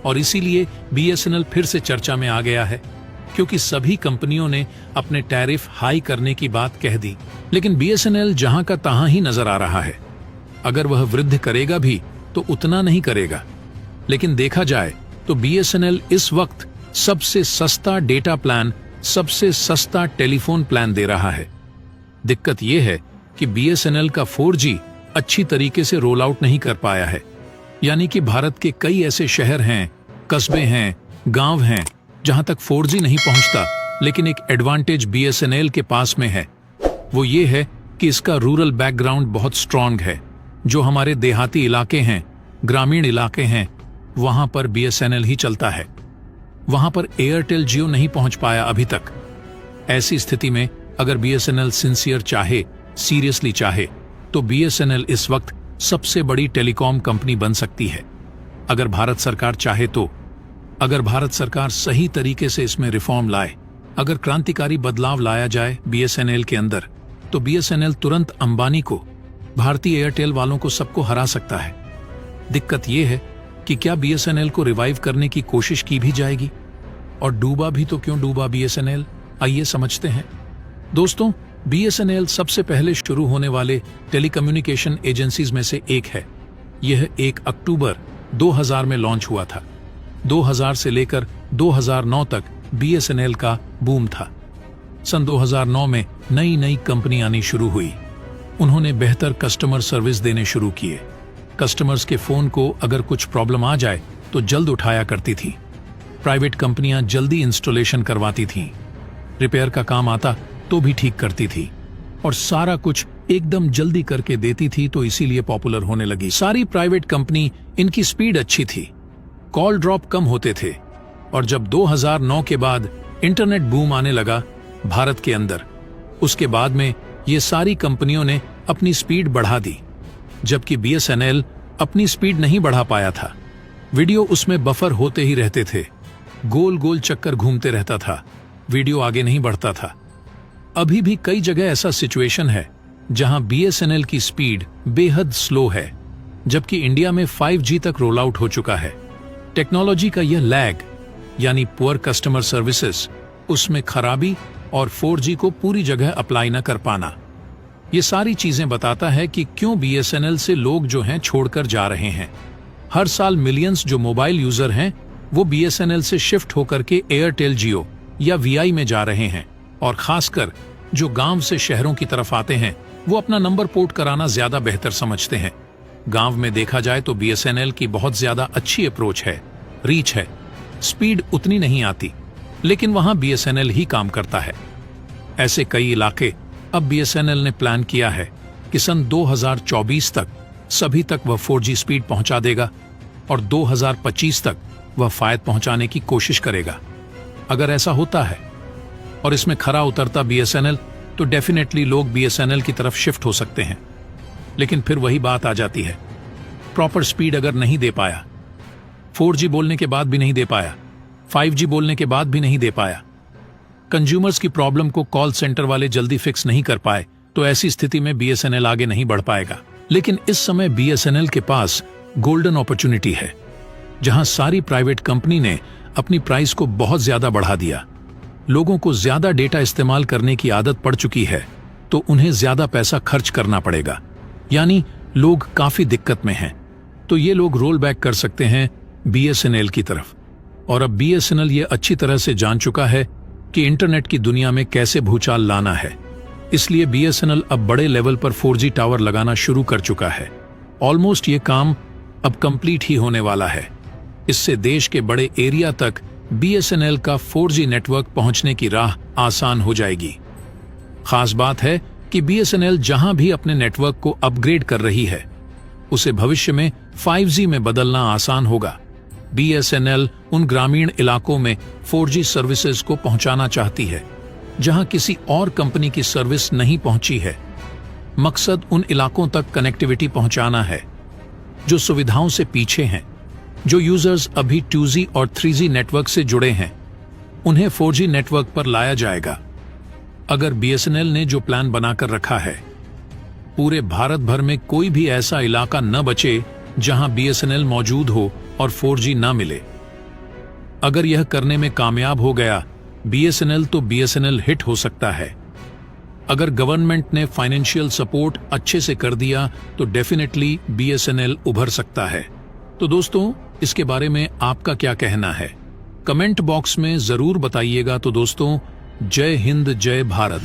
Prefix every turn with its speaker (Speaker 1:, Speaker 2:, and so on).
Speaker 1: और इसीलिए बीएसएनएल फिर से चर्चा में आ गया है, क्योंकि सभी कंपनियों ने अपने टैरिफ हाई करने की बात कह दी। लेकिन बीएसएनएल जहां का तहां ही नजर आ रहा है। अगर वह वृद्धि करेगा भी तो उतना नहीं करेगा। लेकिन देखा जाए तो बीएसएनएल इस वक्त सबसे सस्ता डेटा प्लान, सबसे सस्ता टेलीफोन प्लान दे रहा है। दिक्कत यह है कि बीएसएनएल का 4G अच्छी तरीके से रोल आउट नहीं कर पाया है। यानी कि भारत के कई ऐसे शहर हैं, कस्बे हैं, गांव हैं जहां तक 4G नहीं पहुंचता, लेकिन एक एडवांटेज बीएसएनएल के पास में है। वो ये है कि इसका रूरल बैकग्राउंड बहुत स्ट्रांग है। जो हमारे देहाती इलाके हैं, ग्रामीण इलाके हैं, वहां पर बीएसएनएल ही चलता है। वहां पर एयरटेल जियो नहीं पहुंच पाया अभी तक। ऐसी स्थिति में अगर बीएसएनएल सिंसियर चाहे, सीरियसली चाहे, तो बीएसएनएल इस वक्त सबसे बड़ी टेलीकॉम कंपनी बन सकती है। अगर भारत सरकार चाहे तो, अगर भारत सरकार सही तरीके से इसमें रिफॉर्म लाए, अगर क्रांतिकारी बदलाव लाया जाए बीएसएनएल के अंदर, तो बीएसएनएल तुरंत अंबानी को, भारतीय एयरटेल वालों को, सबको हरा सकता है। दिक्कत यह है कि क्या बीएसएनएल को रिवाइव करने की कोशिश की भी जाएगी? और डूबा भी तो क्यों डूबा बीएसएनएल, आइए समझते हैं। दोस्तों, बीएसएनएल सबसे पहले शुरू होने वाले टेलीकम्युनिकेशन एजेंसीज में से एक है। यह 1 अक्टूबर 2000 में लॉन्च हुआ था। 2000 से लेकर 2009 तक बीएसएनएल का बूम था। सन 2009 में नई नई कंपनी आनी शुरू हुई। उन्होंने बेहतर कस्टमर सर्विस देने शुरू किए। कस्टमर्स के फोन को अगर कुछ प्रॉब्लम आ जाए तो जल्द उठाया करती थी। प्राइवेट कंपनियां जल्दी इंस्टॉलेशन करवाती थीं। रिपेयर का काम आता तो भी ठीक करती थी और सारा कुछ एकदम जल्दी करके देती थी, तो इसीलिए पॉपुलर होने लगी। सारी प्राइवेट कंपनी, इनकी स्पीड अच्छी थी, कॉल ड्रॉप कम होते थे। और जब 2009 के बाद इंटरनेट बूम आने लगा भारत के अंदर, उसके बाद में ये सारी कंपनियों ने अपनी स्पीड बढ़ा दी, जबकि बीएसएनएल अपनी स्पीड नहीं बढ़ा पाया था। वीडियो उसमें बफर होते ही रहते थे, गोल गोल चक्कर घूमते रहता था, वीडियो आगे नहीं बढ़ता था। अभी भी कई जगह ऐसा सिचुएशन है जहां बीएसएनएल की स्पीड बेहद स्लो है, जबकि इंडिया में 5G तक रोल आउट हो चुका है। टेक्नोलॉजी का यह लैग, यानी पुअर कस्टमर सर्विसेज, उसमें खराबी और 4G को पूरी जगह अप्लाई न कर पाना, ये सारी चीजें बताता है कि क्यों बीएसएनएल से लोग जो हैं छोड़कर जा रहे हैं। हर साल मिलियंस जो मोबाइल यूजर हैं वो बीएसएनएल से शिफ्ट होकर के एयरटेल जियो या वीआई में जा रहे हैं। और खासकर जो गांव से शहरों की तरफ आते हैं वो अपना नंबर पोर्ट कराना ज्यादा बेहतर समझते हैं। गांव में देखा जाए तो बीएसएनएल की बहुत ज्यादा अच्छी अप्रोच है, रीच है, स्पीड उतनी नहीं आती, लेकिन वहां बीएसएनएल ही काम करता है। ऐसे कई इलाके अब बीएसएनएल ने प्लान किया है कि सन 2024 तक सभी तक वह 4G स्पीड पहुंचा देगा और 2025 तक वह फायद पहुंचाने की कोशिश करेगा। अगर ऐसा होता है और इसमें खरा उतरता बीएसएनएल, तो डेफिनेटली लोग बीएसएनएल की तरफ शिफ्ट हो सकते हैं। लेकिन फिर वही बात आ जाती है, प्रॉपर स्पीड अगर नहीं दे पाया, 4G बोलने के बाद भी नहीं दे पाया, 5G बोलने के बाद भी नहीं दे पाया, कंज्यूमर्स की प्रॉब्लम को कॉल सेंटर वाले जल्दी फिक्स नहीं कर पाए, तो ऐसी स्थिति में बीएसएनएल आगे नहीं बढ़ पाएगा। लेकिन इस समय बीएसएनएल के पास गोल्डन अपॉर्चुनिटी है, जहां सारी प्राइवेट कंपनी ने अपनी प्राइस को बहुत ज्यादा बढ़ा दिया। लोगों को ज्यादा डेटा इस्तेमाल करने की आदत पड़ चुकी है, तो उन्हें ज्यादा पैसा खर्च करना पड़ेगा, यानी लोग काफी दिक्कत में हैं। तो ये लोग रोल बैक कर सकते हैं बीएसएनएल की तरफ। और अब बीएसएनएल ये अच्छी तरह से जान चुका है कि इंटरनेट की दुनिया में कैसे भूचाल लाना है, इसलिए बीएसएनएल अब बड़े लेवल पर 4G टावर लगाना शुरू कर चुका है। ऑलमोस्ट ये काम अब कंप्लीट ही होने वाला है। इससे देश के बड़े एरिया तक बीएसएनएल का 4G नेटवर्क पहुंचने की राह आसान हो जाएगी। खास बात है कि बीएसएनएल जहां भी अपने नेटवर्क को अपग्रेड कर रही है, उसे भविष्य में 5G में बदलना आसान होगा। बीएसएनएल उन ग्रामीण इलाकों में 4G सर्विसेज को पहुंचाना चाहती है जहां किसी और कंपनी की सर्विस नहीं पहुंची है। मकसद उन इलाकों तक कनेक्टिविटी पहुंचाना है जो सुविधाओं से पीछे हैं, जो यूजर्स अभी 2G और 3G नेटवर्क से जुड़े हैं, उन्हें 4G नेटवर्क पर लाया जाएगा। अगर बीएसएनएल ने जो प्लान बनाकर रखा है, पूरे भारत भर में कोई भी ऐसा इलाका न बचे जहां बीएसएनएल मौजूद हो और 4G न मिले। अगर यह करने में कामयाब हो गया BSNL तो BSNL हिट हो सकता है। अगर गवर्नमेंट ने फाइनेंशियल सपोर्ट अच्छे से कर दिया तो डेफिनेटली BSNL उभर सकता है। तो दोस्तों, इसके बारे में आपका क्या कहना है? कमेंट बॉक्स में जरूर बताइएगा। तो दोस्तों, जय हिंद, जय भारत।